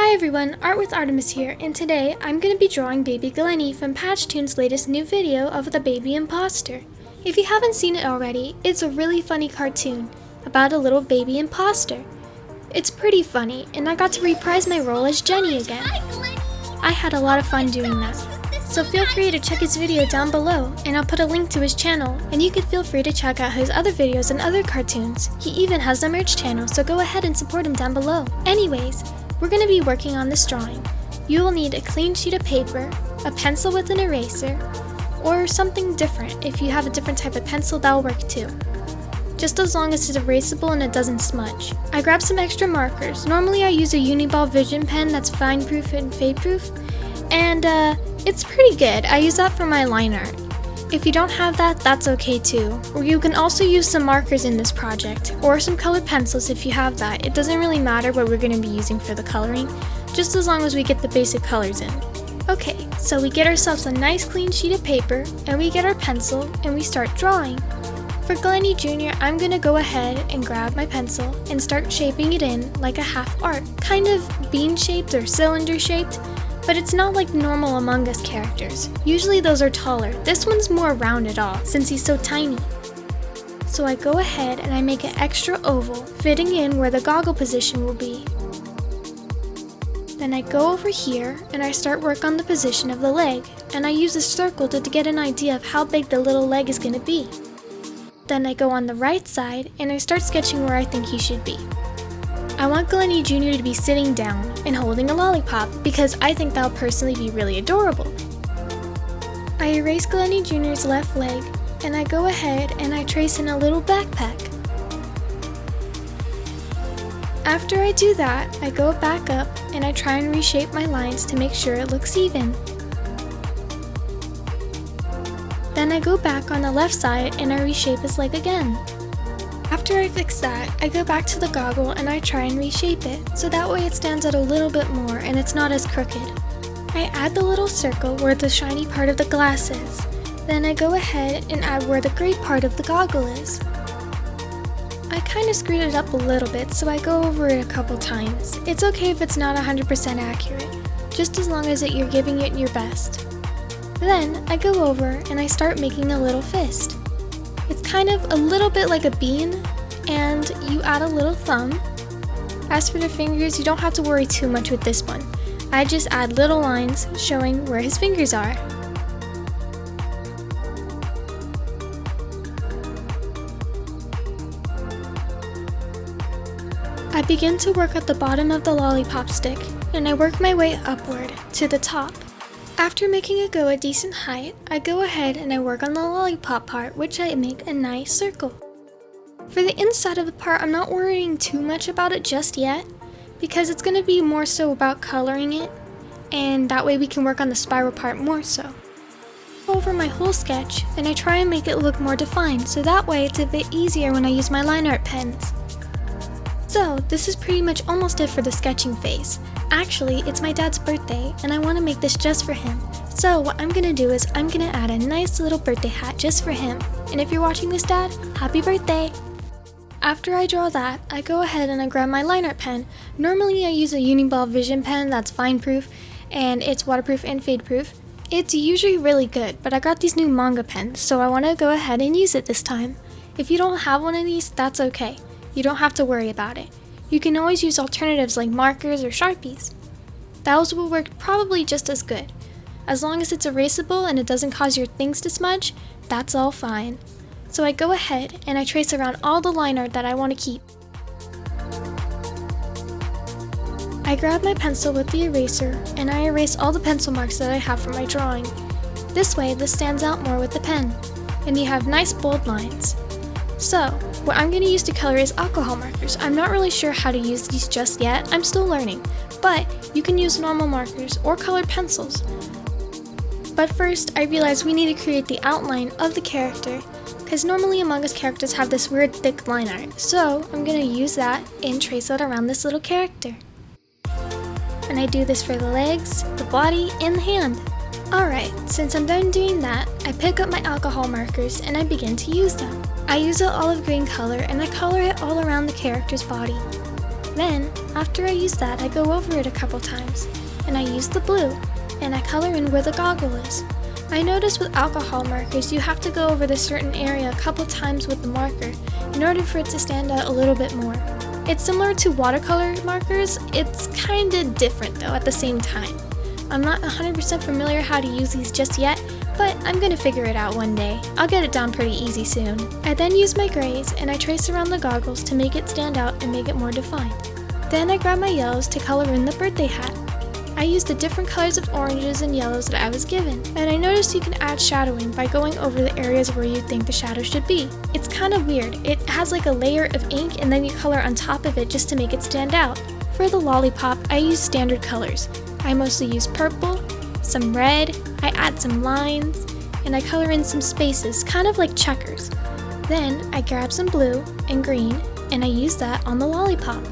Hi everyone, Art with Artemis here, and today I'm going to be drawing Baby Glenny from PatchToons' latest new video of the baby imposter. If you haven't seen it already, it's a really funny cartoon about a little baby imposter. It's pretty funny, and I got to reprise my role as Jenny again. I had a lot of fun doing that. So feel free to check his video down below, and I'll put a link to his channel, and you can feel free to check out his other videos and other cartoons. He even has a merch channel, so go ahead and support him down below. Anyways, we're going to be working on this drawing. You will need a clean sheet of paper, a pencil with an eraser, or something different. If you have a different type of pencil, that'll work too. Just as long as it's erasable and it doesn't smudge. I grabbed some extra markers. Normally I use a Uniball Vision pen that's fine proof and fade proof, and it's pretty good. I use that for my line art. If you don't have that, that's okay too. Or you can also use some markers in this project, or some colored pencils if you have that. It doesn't really matter what we're going to be using for the coloring, just as long as we get the basic colors in. Okay, so we get ourselves a nice clean sheet of paper, and we get our pencil, and we start drawing. For Glenny Jr., I'm going to go ahead and grab my pencil and start shaping it in like a half arc, kind of bean shaped or cylinder shaped. But it's not like normal Among Us characters. Usually those are taller. This one's more rounded off since he's so tiny. So I go ahead and I make an extra oval, fitting in where the goggle position will be. Then I go over here and I start work on the position of the leg, and I use a circle to get an idea of how big the little leg is going to be. Then I go on the right side and I start sketching where I think he should be. I want Glenny Jr. to be sitting down and holding a lollipop because I think that'll personally be really adorable. I erase Glenny Jr.'s left leg, and I go ahead and I trace in a little backpack. After I do that, I go back up and I try and reshape my lines to make sure it looks even. Then I go back on the left side and I reshape his leg again. After I fix that, I go back to the goggle and I try and reshape it, so that way it stands out a little bit more and it's not as crooked. I add the little circle where the shiny part of the glass is. Then I go ahead and add where the gray part of the goggle is. I kinda screwed it up a little bit, so I go over it a couple times. It's okay if it's not 100% accurate, just as long as you're giving it your best. Then I go over and I start making a little fist. It's kind of a little bit like a bean, and you add a little thumb. As for the fingers, you don't have to worry too much with this one. I just add little lines showing where his fingers are. I begin to work at the bottom of the lollipop stick, and I work my way upward to the top. After making it go a decent height, I go ahead and I work on the lollipop part, which I make a nice circle. For the inside of the part, I'm not worrying too much about it just yet, because it's going to be more so about coloring it, and that way we can work on the spiral part more so. Over my whole sketch, and I try and make it look more defined, so that way it's a bit easier when I use my line art pens. So, this is pretty much almost it for the sketching phase. Actually, it's my dad's birthday, and I want to make this just for him. So what I'm going to do is I'm going to add a nice little birthday hat just for him. And if you're watching this, Dad, happy birthday! After I draw that, I go ahead and I grab my line art pen. Normally I use a Uniball Vision pen that's fine proof, and it's waterproof and fade proof. It's usually really good, but I got these new manga pens, so I want to go ahead and use it this time. If you don't have one of these, that's okay. You don't have to worry about it. You can always use alternatives like markers or Sharpies. Those will work probably just as good. As long as it's erasable and it doesn't cause your things to smudge, that's all fine. So I go ahead and I trace around all the line art that I want to keep. I grab my pencil with the eraser and I erase all the pencil marks that I have for my drawing. This way this stands out more with the pen, and you have nice bold lines. So, what I'm going to use to color is alcohol markers. I'm not really sure how to use these just yet, I'm still learning, but you can use normal markers or colored pencils. But first, I realized we need to create the outline of the character, because normally Among Us characters have this weird thick line art, so I'm going to use that and trace it around this little character. And I do this for the legs, the body, and the hand. Alright, since I'm done doing that, I pick up my alcohol markers and I begin to use them. I use an olive green color and I color it all around the character's body. Then, after I use that, I go over it a couple times, and I use the blue, and I color in where the goggle is. I noticed with alcohol markers, you have to go over this certain area a couple times with the marker in order for it to stand out a little bit more. It's similar to watercolor markers, it's kinda different though at the same time. I'm not 100% familiar how to use these just yet, but I'm gonna figure it out one day. I'll get it down pretty easy soon. I then use my grays and I trace around the goggles to make it stand out and make it more defined. Then I grab my yellows to color in the birthday hat. I used the different colors of oranges and yellows that I was given, and I noticed you can add shadowing by going over the areas where you think the shadow should be. It's kind of weird. It has like a layer of ink and then you color on top of it just to make it stand out. For the lollipop, I use standard colors. I mostly use purple, some red, I add some lines, and I color in some spaces, kind of like checkers. Then I grab some blue and green, and I use that on the lollipop.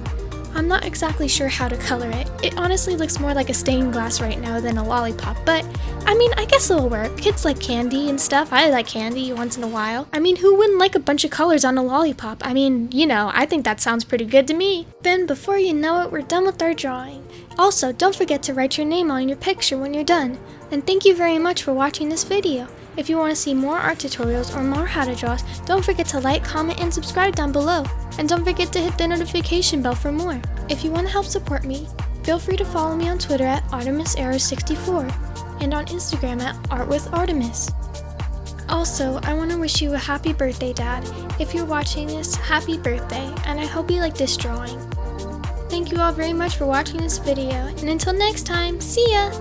I'm not exactly sure how to color it. It honestly looks more like a stained glass right now than a lollipop, but I mean, I guess it'll work. Kids like candy and stuff. I like candy once in a while. I mean, who wouldn't like a bunch of colors on a lollipop? I mean, you know, I think that sounds pretty good to me. Then before you know it, we're done with our drawing. Also, don't forget to write your name on your picture when you're done. And thank you very much for watching this video. If you want to see more art tutorials or more how to draws, don't forget to like, comment, and subscribe down below. And don't forget to hit the notification bell for more. If you want to help support me, feel free to follow me on Twitter at ArtemisArrow64 and on Instagram at ArtWithArtemis. Also, I want to wish you a happy birthday, Dad. If you're watching this, happy birthday, and I hope you like this drawing. Thank you all very much for watching this video, and until next time, see ya!